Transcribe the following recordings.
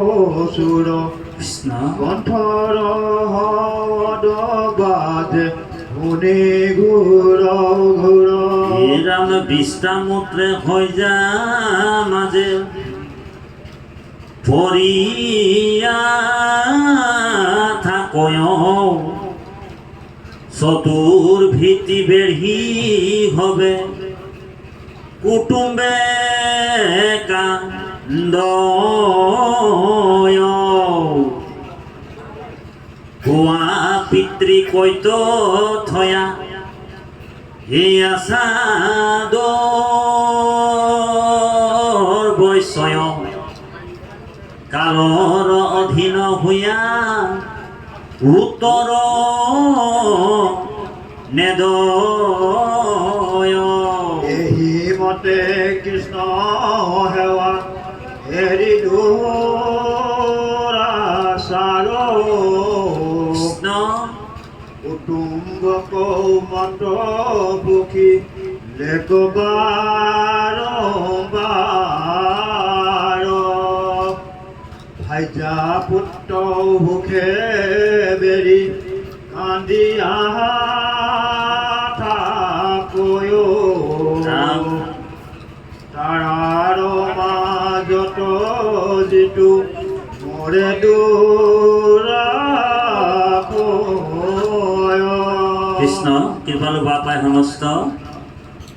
সুৰ কৃষ্ণ কণ্ঠৰ বাজে শুনি ঘূৰ ঘূৰ রাম বিশ্রামূত্রে হয়ে যা মাঝে পরিয়া থাকয় চতুর ভীতি বেঢ়ি হবে কুটুম্বে কান্দয় ভুয়া পিতৃ কৈত থয়া হে আসাদৰ বৈষয় কালৰ অধীন হৈয়া উত্তৰ নেদয় এহি মতে কৃষ্ণ সেৱা এৰি দূৰা সাৰ কৃষ্ণ কুটুম্ব কৌমত পুখী লেকবাৰ ভাইজা পুত্ৰ মুখে বেৰি কান্দি থাকয় তাৰাৰ মাজত যিটো মৰে দূৰা কৃষ্ণ কৃপালু বাপাই সমস্ত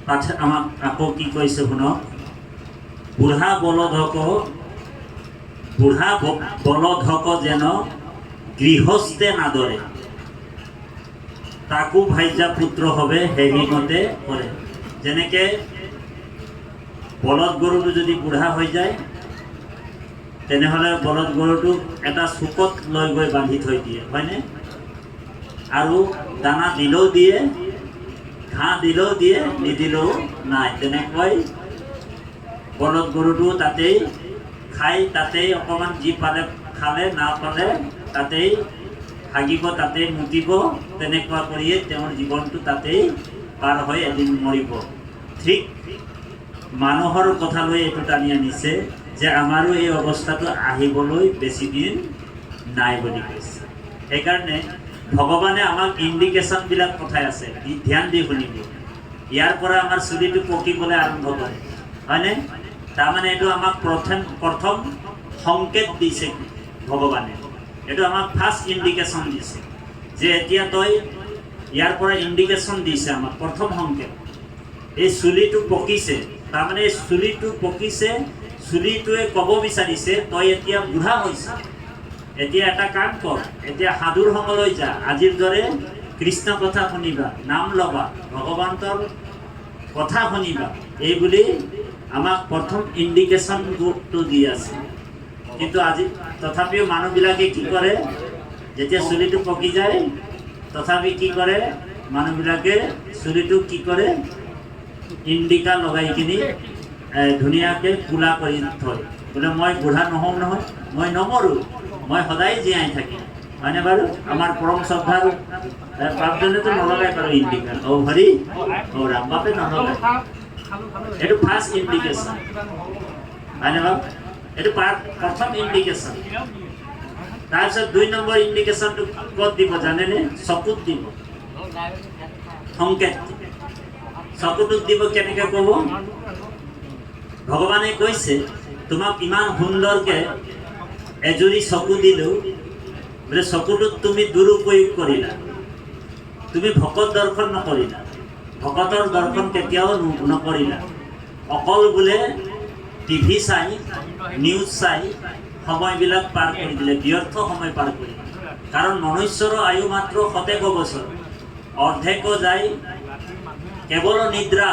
পাঠ আমাক আকৌ কি কৈছে শুনক বুঢ়া বলধক যেন গৃহস্থে নাদৰে তাকো ভাইজা পুত্ৰ হবে হেৰিমতে কৰে যেনেকে বলদ গৰুটো যদি বুঢ়া হৈ যায় তেনেহ'লে বলদ গৰুটোক এটা চুকত লৈ গৈ বান্ধি থৈ দিয়ে হয়নে আৰু দানা দিলেও দিয়ে ঘাঁহ দিলেও দিয়ে নিদিলেও নাই তেনেকৈ বলদ গৰুটো তাতেই খাই তাতেই অকণমান যি পালে খালে নাপালে তাতেই হাগিব তাতেই মুতিব তেনেকুৱা কৰিয়ে তেওঁৰ জীৱনটো তাতেই পাৰ হৈ এদিন মৰিব ঠিক মানুহৰ কথা লৈ এইটো টানি আনিছে যে আমাৰো এই অৱস্থাটো আহিবলৈ বেছি দিন নাই বুলি কৈছে সেইকাৰণে ভগৱানে আমাক ইণ্ডিকেশ্যনবিলাক পঠাই আছে ধ্যান দি শুনিব ইয়াৰ পৰা আমাৰ চুলিটো পকিবলৈ আৰম্ভ কৰে হয়নে তাৰমানে এইটো আমাক প্ৰথম সংকেত দিছে ভগৱানে এইটো আমাক ফাৰ্ষ্ট ইণ্ডিকেশ্যন দিছে যে এতিয়া তই ইয়াৰ পৰা ইণ্ডিকেশ্যন দিছে আমাক প্ৰথম সংকেত এই চুলিটো পকিছে তাৰমানে এই চুলিটো পকিছে চুলিটোৱে ক'ব বিচাৰিছে তই এতিয়া বুঢ়া হৈছ এতিয়া এটা কাম কৰ এতিয়া সাধুৰ সংগলৈ যা আজিৰ দৰে কৃষ্ণ কথা শুনিবা নাম ল'বা ভগৱন্তৰ কথা শুনিবা এই বুলি আমাক প্ৰথম ইণ্ডিকেশ্যনটো দি আছে কিন্তু আজি তথাপিও মানুহবিলাকে কি কৰে যেতিয়া চুলিটো পকি যায় তথাপি কি কৰে মানুহবিলাকে চুলিটো কি কৰে ইণ্ডিকা লগাই কিনি ধুনীয়াকৈ কোলা কৰি থয় বোলে মই বুঢ়া নহওঁ নহয় মই নমৰোঁ মই সদায় জীয়াই থাকিম হয়নে বাৰু আমাৰ পৰম শ্ৰদ্ধাৰ প্ৰাপ্তজনেতো নলগাই বাৰু ইণ্ডিকা হৰি ৰাম বাপে নলগায় এইটো ফাৰ্ষ্ট ইণ্ডিকেশ্যন হয়নে বাৰু এইটো প্ৰথম ইণ্ডিকেশ্যন তাৰপিছত 2 নম্বৰ ইণ্ডিকেশ্যনটো ক'ত দিব জানেনে চকুত দিব সংকেত চকুটোত দিব কেনেকৈ ক'ব ভগৱানে কৈছে তোমাক ইমান সুন্দৰকৈ এজুৰি চকু দিলোঁ বোলে চকুটোত তুমি দুৰুপয়োগ কৰিলা তুমি ভকত দৰ্শন নকৰিলা ভকতৰ দৰ্শন কেতিয়াও নকৰিলা অকল বোলে টিভি চাই নিউজ চাই সময়বিলাক পাৰ কৰি দিলে ব্যৰ্থ সময় পাৰ কৰিলে কাৰণ মনুষ্যৰ আয়ু মাত্ৰ 100 বছৰ অৰ্ধেক যায় কেৱল নিদ্ৰা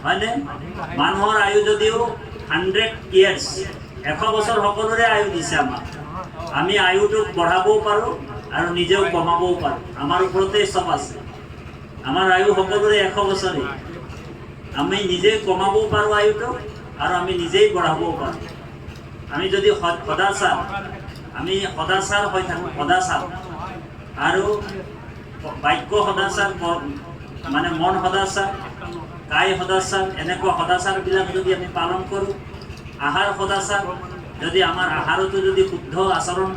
হয়নে মানুহৰ আয়ু যদিও 100 ইয়াৰ্ছ 100 বছৰ সকলোৰে আয়ু দিছে আমাক আমি আয়ুটোক বঢ়াবও পাৰোঁ আৰু নিজেও কমাবও পাৰোঁ আমাৰ ওপৰতে চব আছে আমাৰ আয়ু সকলোৰে 100 বছৰেই আমি নিজে কমাবও পাৰোঁ আয়ুটো আৰু আমি নিজেই বঢ়াবও পাৰোঁ আমি যদি সদাচাৰ হৈ থাকোঁ সদাচাৰ আৰু বাক্য সদাচাৰ মানে মন সদাচাৰ কায় সদাচাৰ এনেকুৱা সদাচাৰবিলাক যদি আমি পালন কৰোঁ আহাৰ সদাচাৰ যদি আমাৰ আহাৰতো যদি শুদ্ধ আচৰণ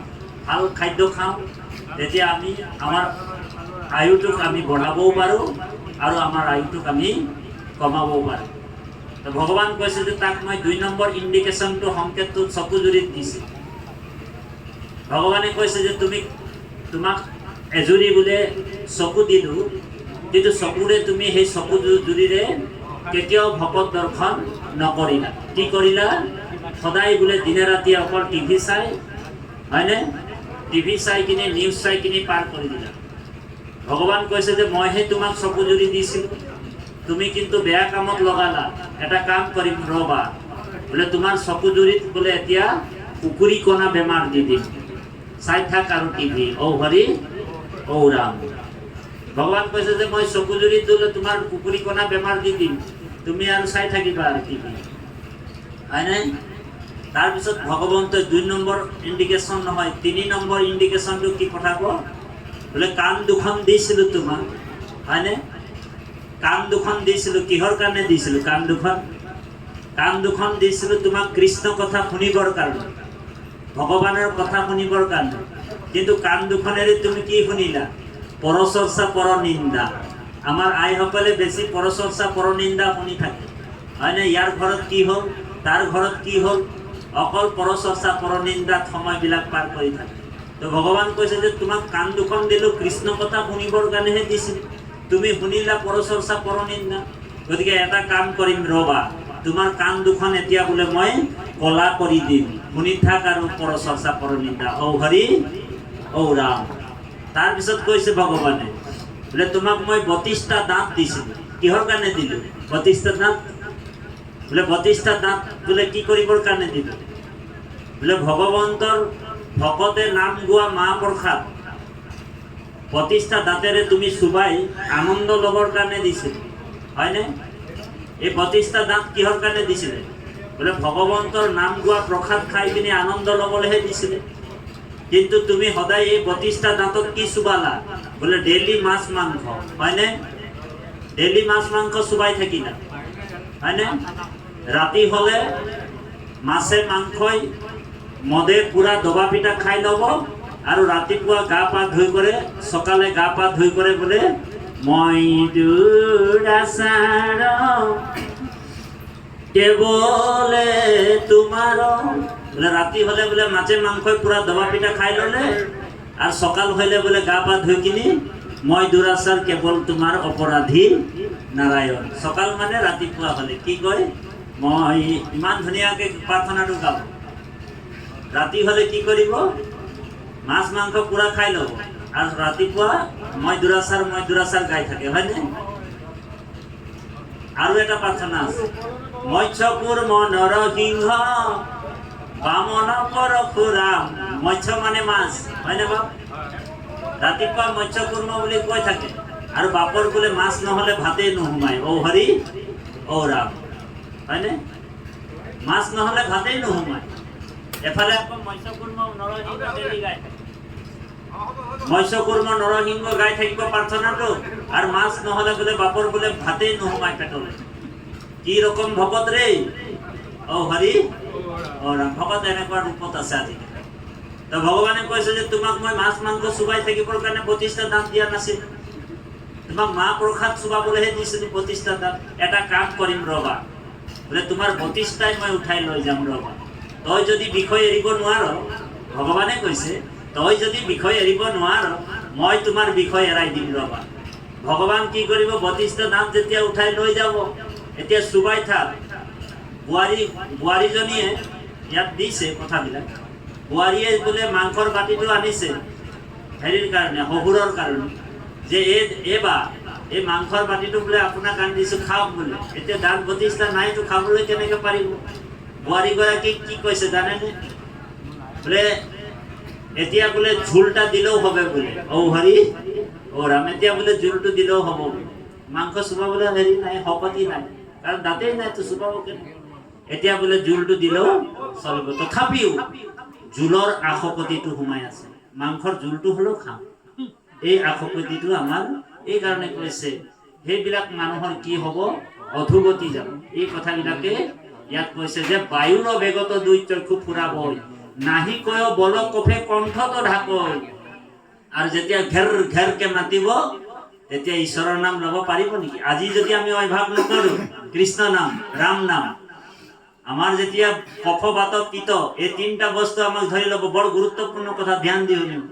ভাল খাদ্য খাওঁ তেতিয়া আমি আমাৰ আয়ুটোক আমি বঢ়াবও পাৰোঁ আৰু আমাৰ আয়ুটোক আমি কমাবও পাৰোঁ। তো ভগৱান কৈছে যে তাক মই 2 নম্বৰ ইণ্ডিকেশ্যনটো সংকেতটো চকুজুৰিত দিছে। ভগৱানে কৈছে যে তোমাক এজুৰি বোলে চকু দিলোঁ, কিন্তু চকুৰে তুমি সেই চকুজুৰিৰে কেতিয়াও ভকত দৰ্শন নকৰিলা। কি কৰিলা? সদায় বোলে দিনে ৰাতি অকল টিভি চাই, হয়নে? টিভি চাই কিনে নিউজ চাই কিনে পাৰ কৰি দিলা। ভগৱান কৈছে যে মইহে তোমাক চকুজুৰি দিছিলোঁ, তুমি কিন্তু বেয়া কামত লগালা। এটা কাম কৰিম ৰবা, বোলে তোমাৰ চকুজুৰিত বোলে এতিয়া কুকুৰী কণা বেমাৰ দি দিম, চাই থাক আৰু টিভি। ঔ হৰি ঔ ৰাম। ভগৱান কৈছে যে মই চকুজুৰিত বোলে তোমাৰ কুকুৰী কণা বেমাৰ দি দিম, তুমি আৰু চাই থাকিবা আৰু টিভি, হয়নে? তাৰপিছত ভগৱন্তই 2 নম্বৰ ইণ্ডিকেশ্যন নহয়, 3 নম্বৰ ইণ্ডিকেশ্যনটো কি পঠাব? বোলে কাণ দুখন দিছিলোঁ তোমাক, হয়নে? কাণ দুখন দিছিলোঁ। কিহৰ কাৰণে দিছিলোঁ কাণ দুখন? কাণ দুখন দিছিলোঁ তোমাক কৃষ্ণ কথা শুনিবৰ কাৰণে, ভগৱানৰ কথা শুনিবৰ কাৰণে। কিন্তু কাণ দুখনেৰে তুমি কি শুনিলা? পৰচৰ্চা পৰনিন্দা। আমাৰ আইসকলে বেছি পৰচৰ্চা পৰনিন্দা শুনি থাকে, হয়নে? ইয়াৰ ঘৰত কি হ'ল, তাৰ ঘৰত কি হ'ল, অকল পৰচৰ্চা পৰনিন্দাত সময়বিলাক পাৰ কৰি থাকে। তো ভগৱান কৈছে যে তোমাক কাণ দুখন দিলোঁ কৃষ্ণ কথা শুনিবৰ কাৰণেহে দিছিলোঁ, তুমি শুনিলা পৰচৰ্চা পৰনিন্দা। গতিকে এটা কাম কৰিম ৰবা, তোমাৰ কাণ দুখন এতিয়া বোলে মই কলা কৰি দিম, শুনি থাক আৰু পৰচৰ্চা পৰনিন্দা। ঔ হৰি ঔ ৰাম। তাৰপিছত কৈছে ভগৱানে বোলে তোমাক মই 32টা দাঁত দিছিলোঁ। কিহৰ কাৰণে দিলোঁ 32টা দাঁত? বোলে 32টা দাঁত বোলে কি কৰিবৰ কাৰণে দিলোঁ? বোলে ভগৱন্তৰ ভকতে নাম গোৱা মাহ প্ৰসাদ 32টা দাঁতেৰে তুমি চুবাই আনন্দ ল'বৰ কাৰণে দিছিল, হয়নে? এই 32টা দাঁত কিহৰ কাৰণে দিছিলে? বোলে ভগৱন্তৰ নাম গোৱা প্ৰসাদ খাই কিনে আনন্দ ল'বলৈহে দিছিলে। কিন্তু তুমি সদায় এই 32টা দাঁতত কি চুবালা? বোলে ডেইলি মাছ মাংস, হয়নে? ডেইলি মাছ মাংস চুবাই থাকিলা, হয়নে? ৰাতি হ'লে মাছে মাংসই মদে পুৰা দবা পিঠা খাই ল'ব আৰু ৰাতিপুৱা গা পা ধুই কৰে, সকালে গা পা ধুই কৰে বোলে মই দুৰাচাৰ কেৱলে তোমাৰ। বোলে ৰাতি হ'লে বোলে মাছে মাংসই পুৰা দবা পিঠা খাই ল'লে আৰু সকাল হ'লে বোলে গা পা ধুই কিনি মই দুৰাচাৰ কেৱল তোমাৰ অপৰাধী নাৰায়ণ। সকাল মানে ৰাতিপুৱা হ'লে কি কয়? মই ইমান ধুনীয়াকৈ প্ৰাৰ্থনাটো গাব। ৰাতি হ'লে কি কৰিব? মাছ মাংস পুৰা খাই ল'ব আৰু ৰাতিপুৱা মই দুৰাচাৰ গাই থাকে, হয়নে? আৰু এটা প্ৰাৰ্থনা আছে, মৎস্যকুৰ্ম নৰসিংহ বামন পৰশুৰাম। মৎস্য মানে মাছ, হয়নে বাপ? ৰাতিপুৱা মৎস্যকুৰ্ম বুলি কৈ থাকে আৰু বাপৰ বোলে মাছ নহ'লে ভাতেই নোসোমায়। ঔ হৰি ঔ ৰাম, হয়নে? মাছ নহ'লে ভাতেই নোসোমায়। এফালে আকৌ মৎস্যকুৰ্ম নৰসিংহ ডেইলি গাই থাকে, মৎস্যকুৰ্ম নৰসিংহ গাই থাকিব প্ৰাৰ্থনাটো, আৰু মাছ নহ'লে বোলে বাপৰ বোলে ভাতেই নোসোমায় পেটলৈ। কি ৰকম ভকত ৰে? ঔ হৰি ঔ ৰাম। ভকত এনেকুৱা ৰূপত আছে আজিকালি। তো ভগৱানে কৈছে যে তোমাক মই মাছ মাংস চুবাই থাকিবৰ কাৰণে 32টা দাঁত দিয়া নাছিল, তোমাক মাহ প্ৰসাদ চুবাবলৈহে দিছিলোঁ 32টা দাঁত। এটা কাম কৰিম ৰবা, বোলে তোমাৰ 32টাই মই উঠাই লৈ যাম ৰবা। তই যদি বিষয় এৰিব নোৱাৰ, ভগৱানে কৈছে তই যদি বিষয় এৰিব নোৱাৰ, মই তোমাৰ বিষয় এৰাই দিম ৰবা। ভগৱান কি কৰিব? 32টা দাঁত যেতিয়া উঠাই লৈ যাব, এতিয়া চুবাই থাক। বোৱাৰীজনীয়ে ইয়াত দিছে কথাবিলাক। বোৱাৰীয়ে বোলে মাংসৰ বাতিটো আনিছে হেৰিৰ কাৰণে, শহুৰৰ কাৰণে, যে এই মাংসৰ বাতিটো বোলে আপোনাক আনি দিছোঁ, খাওক বোলে। এতিয়া দাঁত 32টা নাইতো, খাবলৈ কেনেকৈ পাৰিব? বোৱাৰীগৰাকীক কি কৈছে জানেনে? বোলে এতিয়া বোলে ঝোলটা দিলেও হবে বোলে। ঔ হৰি ঔ ৰাম। এতিয়া বোলে জোলটো দিলেও হ'ব বোলে। মাংস চুবাবলৈ হেৰি নাই, শকতি নাই, কাৰণ দাঁতেই নাই, তো চুবাব কেনেকৈ? এতিয়া বোলে জোলটো দিলেও চলিব। তথাপিও জোলৰ আসক্তিটো সোমাই আছে, মাংসৰ জোলটো হ'লেও খাম। এই আসক্তিটো আমাৰ এই কাৰণে কৈছে, সেইবিলাক মানুহৰ কি হ'ব? অধোগতি যাব। এই কথাবিলাকে ইয়াত কৈছে যে বায়ুৰ বেগত দুই চক্ষু ফুৰাবই, নাহি কয় বল কফে কণ্ঠত ঢাকৈ। আৰু যেতিয়া ঘেৰ ঘেৰকে মাতিব তেতিয়া ঈশ্বৰৰ নাম ল'ব পাৰিব নেকি? আজি যদি আমি অভ্যাস নকৰো কৃষ্ণ নাম, ৰাম নাম, আমাৰ যেতিয়া কফ বাত পিত এই তিনিটা বস্তু আমাক ধৰি ল'ব। বৰ গুৰুত্বপূৰ্ণ কথা, ধ্যান দি শুনিব।